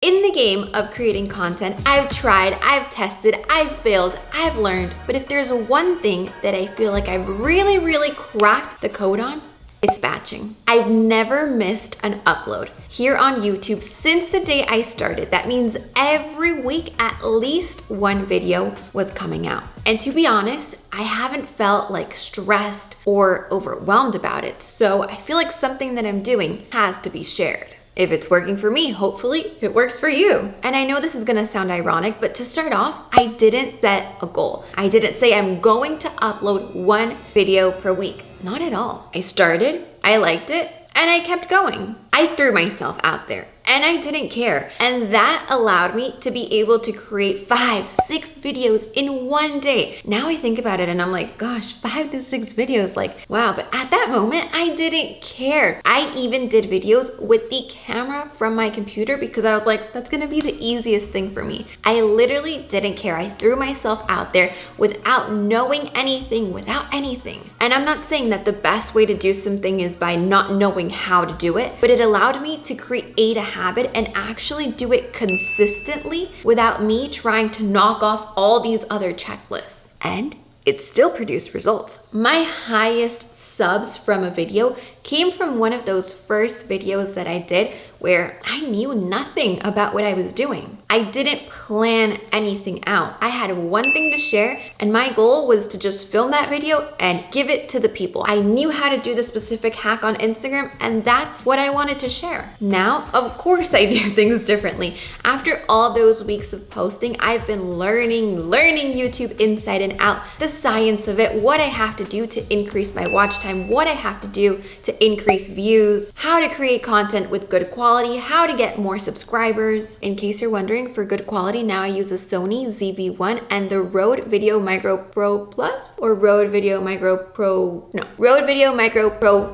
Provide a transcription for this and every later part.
In the game of creating content, I've tried, I've tested, I've failed, I've learned, but if there's one thing that I feel like I've really cracked the code on, it's batching. I've never missed an upload here on YouTube since the day I started. That means every week at least one video was coming out. And to be honest, I haven't felt like stressed or overwhelmed about it. So I feel like something that I'm doing has to be shared. If it's working for me, hopefully it works for you. And I know this is gonna sound ironic, but to start off, I didn't set a goal. I didn't say I'm going to upload one video per week. Not at all. I started, I liked it, and I kept going. I threw myself out there and I didn't care. And that allowed me to be able to create 5, 6 videos in one day. Now I think about it and I'm like, gosh, 5 to 6 videos, like, wow. But at that moment, I didn't care. I even did videos with the camera from my computer because I was like, that's gonna be the easiest thing for me. I literally didn't care. I threw myself out there without knowing anything, without anything. And I'm not saying that the best way to do something is by not knowing how to do it, but it allowed me to create a habit and actually do it consistently without me trying to knock off all these other checklists. And it still produced results. My highest subs from a video came from one of those first videos that I did where I knew nothing about what I was doing. I didn't plan anything out. I had one thing to share and my goal was to just film that video and give it to the people. I knew how to do the specific hack on Instagram and that's what I wanted to share. Now, of course I do things differently. After all those weeks of posting, I've been learning YouTube inside and out, the science of it, what I have to do to increase my watch time, what I have to do to increase views, how to create content with good quality, how to get more subscribers. In case you're wondering, for good quality, now I use the Sony ZV-1 and the Rode Video Micro Pro Plus or Rode Video Micro Pro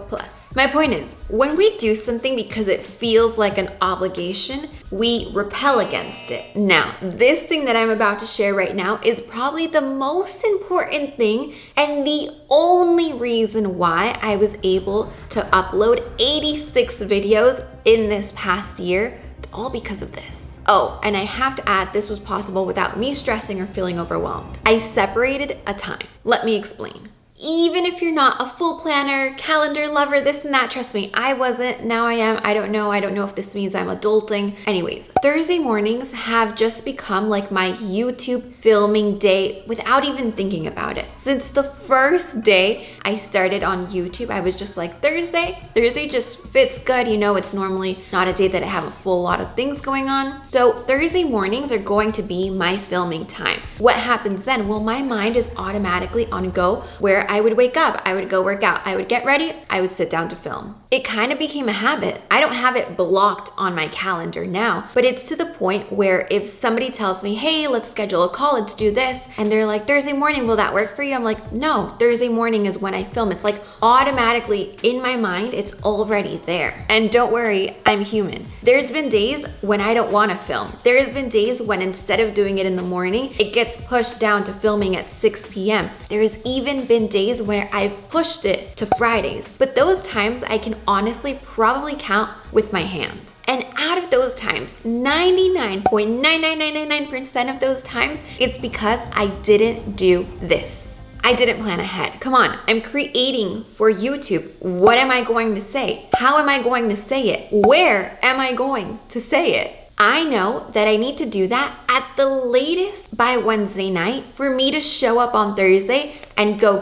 Plus. My point is, when we do something because it feels like an obligation, we repel against it. Now, this thing that I'm about to share right now is probably the most important thing and the only reason why I was able to upload 86 videos in this past year, all because of this. Oh, and I have to add, this was possible without me stressing or feeling overwhelmed. I separated a time. Let me explain. Even if you're not a full planner, calendar lover, this and that, trust me, I wasn't, now I am. I don't know if this means I'm adulting. Anyways, Thursday mornings have just become like my YouTube filming day without even thinking about it. Since the first day I started on YouTube, I was just like, Thursday just fits good. You know, it's normally not a day that I have a full lot of things going on. So Thursday mornings are going to be my filming time. What happens then? Well, my mind is automatically on go where I would wake up, I would go work out, I would get ready, I would sit down to film. It kind of became a habit. I don't have it blocked on my calendar now, but it's to the point where if somebody tells me, hey, let's schedule a call, let's do this, and they're like, Thursday morning, will that work for you? I'm like, no, Thursday morning is when I film. It's like automatically in my mind, it's already there. And don't worry, I'm human. There's been days when I don't want to film. There's been days when instead of doing it in the morning, it gets pushed down to filming at 6 p.m. There's even been days where I've pushed it to Fridays, but those times I can honestly probably count with my hands. And out of those times, 99.99999% of those times, it's because I didn't do this. I didn't plan ahead. Come on, I'm creating for YouTube. What am I going to say? How am I going to say it? Where am I going to say it? I know that I need to do that at the latest by Wednesday night for me to show up on Thursday and go.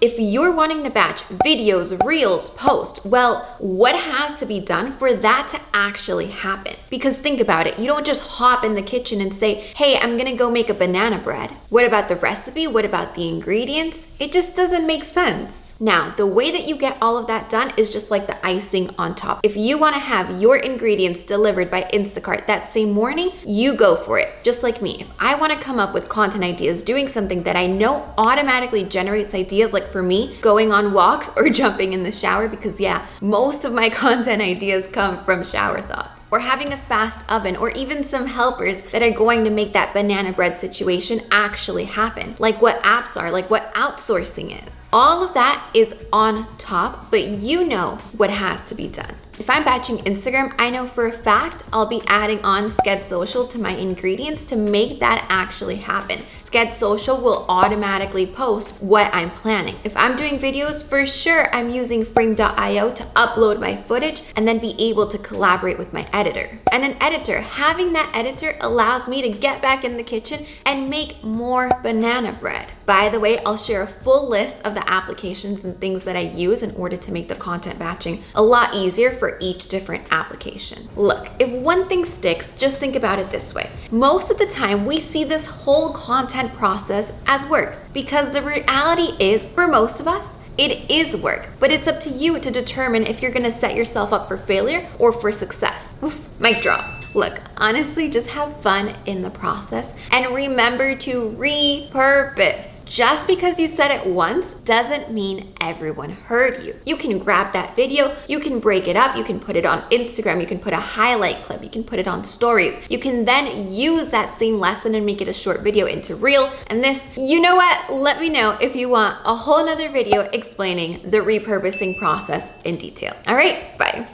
If you're wanting to batch videos, reels, post, well, what has to be done for that to actually happen? Because think about it, you don't just hop in the kitchen and say, hey, I'm gonna go make a banana bread. What about the recipe? What about the ingredients? It just doesn't make sense. Now, the way that you get all of that done is just like the icing on top. If you wanna have your ingredients delivered by Instacart that same morning, you go for it. Just like me, if I wanna come up with content ideas, doing something that I know automatically generates ideas, like for me, going on walks or jumping in the shower, because yeah, most of my content ideas come from shower thoughts. Or having a fast oven, or even some helpers that are going to make that banana bread situation actually happen. Like what apps are, like what outsourcing is. All of that is on top, but you know what has to be done. If I'm batching Instagram, I know for a fact I'll be adding on Sked Social to my ingredients to make that actually happen. Sked Social will automatically post what I'm planning. If I'm doing videos, for sure I'm using frame.io to upload my footage and then be able to collaborate with my editor. And an editor, having that editor allows me to get back in the kitchen and make more banana bread. By the way, I'll share a full list of the applications and things that I use in order to make the content batching a lot easier for each different application. Look, if one thing sticks, just think about it this way. Most of the time, we see this whole content process as work, because the reality is, for most of us, it is work, but it's up to you to determine if you're gonna set yourself up for failure or for success. Oof, mic drop. Look, honestly, just have fun in the process and remember to repurpose. Just because you said it once doesn't mean everyone heard you. You can grab that video, you can break it up, you can put it on Instagram, you can put a highlight clip, you can put it on stories. You can then use that same lesson and make it a short video into Reel. And this, you know what? Let me know if you want a whole nother video explaining the repurposing process in detail. All right, bye.